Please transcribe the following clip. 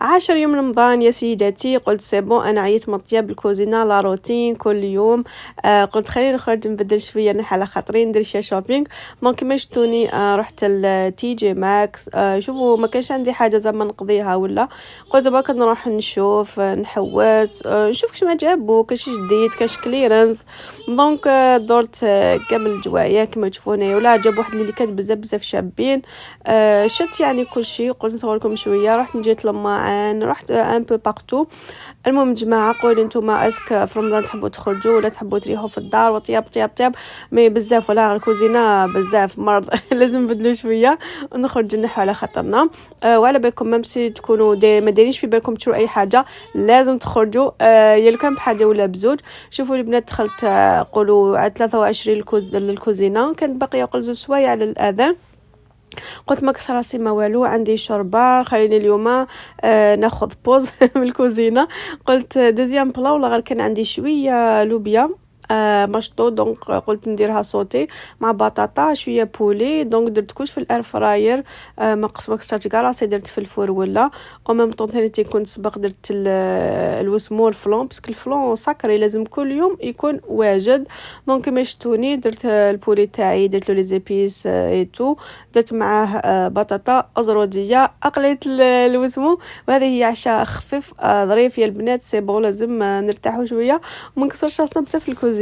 10 يوم رمضان يا سيداتي. قلت سيبون انا عييت من طياب الكوزينه لا روتين كل يوم. قلت خلينا نخرج نبدل شويه نروح على خاطري ندير شي شوبينغ. دونك كيما شفتوني رحت لتي جي ماكس. شوفوا ما كانش عندي حاجه زعما نقضيها ولا قلت باك نروح نشوف نحوس نشوف كش ما جابو كاش جديد كاش كليرنس. دونك درت كامل الجوايه كما تشوفوني ولا جاب واحد اللي كانت بزاف شابين. شت يعني كل شيء قلت نصور لكم شويه. رحت نجيت للماعن رحت ان بو بارتو. المهم جماعه قولوا نتوما اسك في رمضان تحبوا تخرجوا ولا تحبوا تريحوا في الدار وطياب مي بزاف ولا الكوزينه بزاف مرض لازم نبدلوا شويه ونخرجوا نحو على خاطرنا. وعلى بالكم ممسي تكونوا ما دايرينش في بالكم تشرو اي حاجه لازم تخرجوا. يا لو كان بحاجه ولا بزوج. شوفوا البنات دخلت قولوا 23 الكوزينه كانت باقيه قل 2 سوايع على الاذان. قلت ما كسر راسي ما والو عندي شوربه خليني اليوم ناخذ بوز من الكوزينه. قلت دوزيام بلا ولا غير كان عندي شويه لوبيا مشطو. دونك قلت نديرها صوتي مع بطاطا شويه بولي. دونك درت كلش في الاير فراير. ما كسرت كاع راسي درت في الفور ولا او ميم طون ثاني كنت سبق درت الوسمو الفلون باسكو الفلون سكري لازم كل يوم يكون واجد. دونك كما شفتوني درت البولي تاعي درت له لي زيبيس اي تو درت معاه بطاطا ازروديه اقليت الوسمو. وهذه هي عشاء خفيف ظريف يا البنات. سي بون لازم نرتاحوا شويه وما نكسرش راسنا بزاف في الكوزينه.